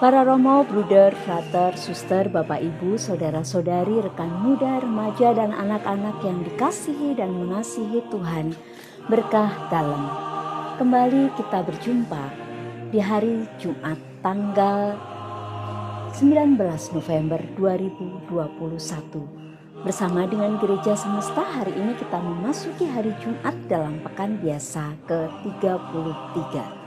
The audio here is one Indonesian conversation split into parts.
Para romo, bruder, frater, suster, bapak, ibu, saudara-saudari, rekan muda, remaja, dan anak-anak yang dikasihi dan mengasihi Tuhan, berkah dalam. Kembali kita berjumpa di hari Jumat tanggal 19 November 2021. Bersama dengan Gereja Semesta, hari ini kita memasuki hari Jumat dalam pekan biasa ke-33.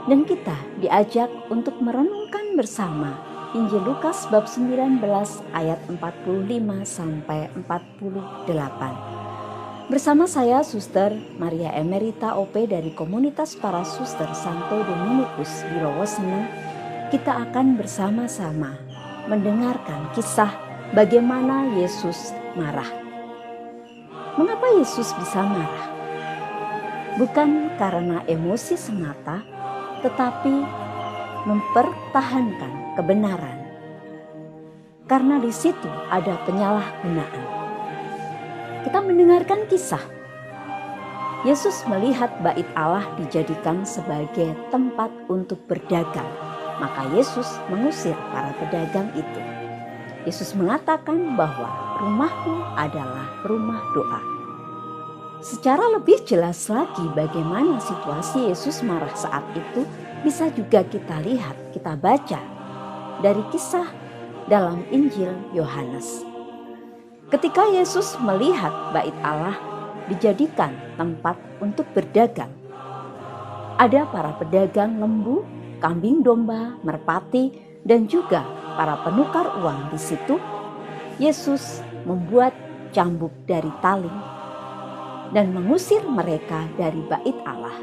Dan kita diajak untuk merenungkan bersama Injil Lukas bab 19 ayat 45 sampai 48. Bersama saya Suster Maria Emerita OP dari komunitas para suster Santo Dominikus Wirowosena, kita akan bersama-sama mendengarkan kisah bagaimana Yesus marah. Mengapa Yesus bisa marah? Bukan karena emosi semata, tetapi mempertahankan kebenaran. Karena di situ ada penyalahgunaan. Kita mendengarkan kisah. Yesus melihat bait Allah dijadikan sebagai tempat untuk berdagang. Maka Yesus mengusir para pedagang itu. Yesus mengatakan bahwa rumahku adalah rumah doa. Secara lebih jelas lagi bagaimana situasi Yesus marah saat itu bisa juga kita lihat, kita baca dari kisah dalam Injil Yohanes. Ketika Yesus melihat bait Allah dijadikan tempat untuk berdagang, ada para pedagang lembu, kambing domba, merpati, dan juga para penukar uang di situ. Yesus membuat cambuk dari tali dan mengusir mereka dari bait Allah,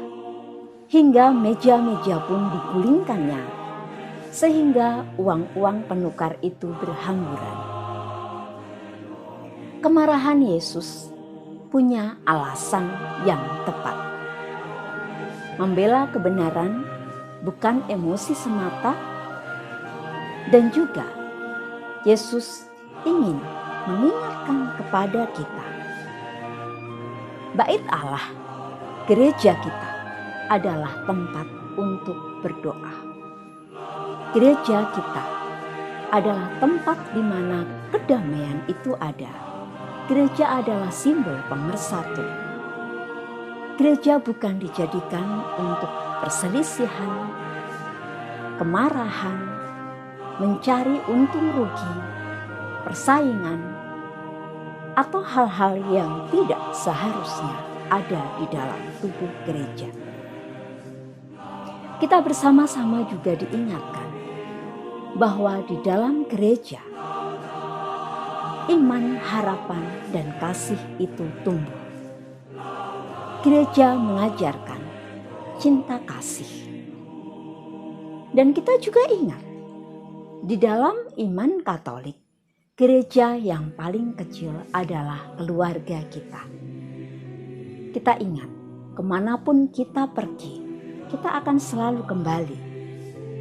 hingga meja-meja pun digulingkannya, sehingga uang-uang penukar itu berhamburan. Kemarahan Yesus punya alasan yang tepat. Membela kebenaran bukan emosi semata, dan juga Yesus ingin mengingatkan kepada kita, bait Allah, gereja kita adalah tempat untuk berdoa. Gereja kita adalah tempat di mana kedamaian itu ada. Gereja adalah simbol pemersatu. Gereja bukan dijadikan untuk perselisihan, kemarahan, mencari untung rugi, persaingan, atau hal-hal yang tidak seharusnya ada di dalam tubuh gereja. Kita bersama-sama juga diingatkan bahwa di dalam gereja iman, harapan, dan kasih itu tumbuh. Gereja mengajarkan cinta kasih. Dan kita juga ingat, di dalam iman Katolik, gereja yang paling kecil adalah keluarga kita. Kita ingat, kemanapun kita pergi, kita akan selalu kembali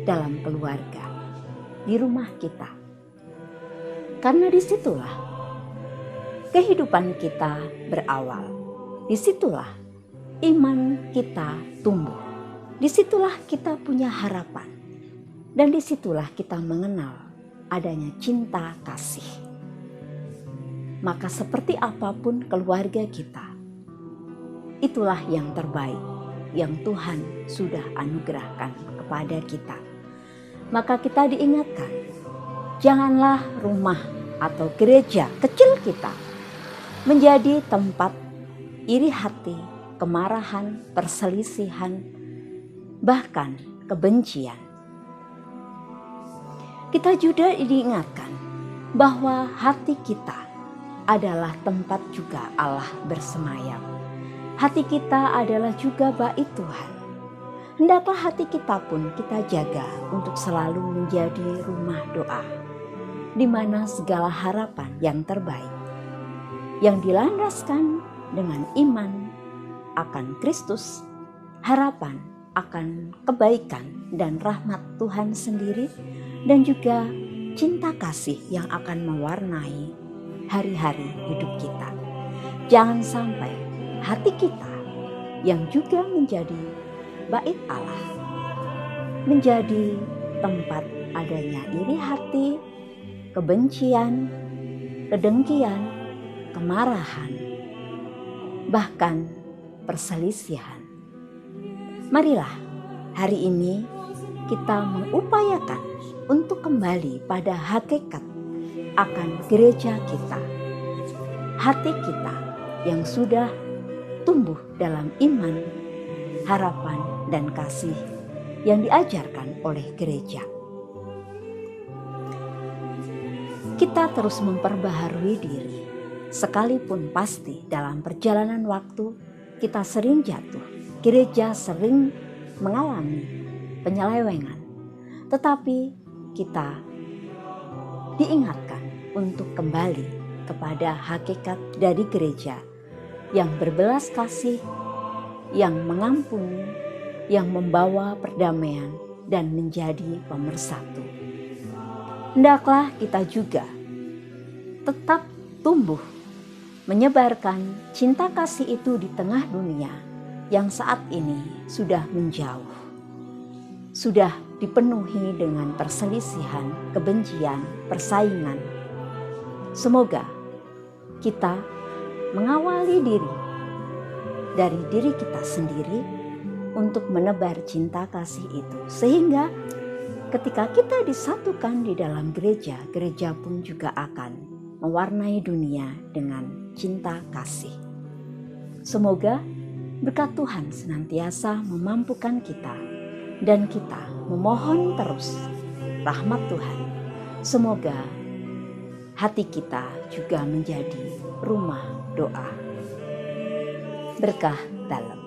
dalam keluarga, di rumah kita. Karena disitulah kehidupan kita berawal. Disitulah iman kita tumbuh. Disitulah kita punya harapan. Dan disitulah kita mengenal adanya cinta kasih. Maka seperti apapun keluarga kita, itulah yang terbaik yang Tuhan sudah anugerahkan kepada kita. Maka kita diingatkan, janganlah rumah atau gereja kecil kita menjadi tempat iri hati, kemarahan, perselisihan, bahkan kebencian. Kita juga diingatkan bahwa hati kita adalah tempat juga Allah bersemayam. Hati kita adalah juga bait Tuhan. Hendaklah hati kita pun kita jaga untuk selalu menjadi rumah doa, di mana segala harapan yang terbaik, yang dilandaskan dengan iman akan Kristus, harapan akan kebaikan dan rahmat Tuhan sendiri, dan juga cinta kasih yang akan mewarnai hari-hari hidup kita. Jangan sampai hati kita yang juga menjadi bait Allah menjadi tempat adanya iri hati, kebencian, kedengkian, kemarahan, bahkan perselisihan. Marilah hari ini kita mengupayakan untuk kembali pada hakikat akan gereja kita. Hati kita yang sudah tumbuh dalam iman, harapan, dan kasih yang diajarkan oleh gereja. Kita terus memperbaharui diri, sekalipun pasti dalam perjalanan waktu kita sering jatuh. Gereja sering mengalami penyelewengan, tetapi kita diingatkan untuk kembali kepada hakikat dari gereja yang berbelas kasih, yang mengampuni, yang membawa perdamaian dan menjadi pemersatu. Hendaklah kita juga tetap tumbuh menyebarkan cinta kasih itu di tengah dunia yang saat ini sudah menjauh, sudah dipenuhi dengan perselisihan, kebencian, persaingan. Semoga kita mengawali diri dari diri kita sendiri untuk menebar cinta kasih itu, sehingga ketika kita disatukan di dalam gereja, gereja pun juga akan mewarnai dunia dengan cinta kasih. Semoga berkat Tuhan senantiasa memampukan kita, dan kita memohon terus rahmat Tuhan. Semoga hati kita juga menjadi rumah doa. Berkah dalam.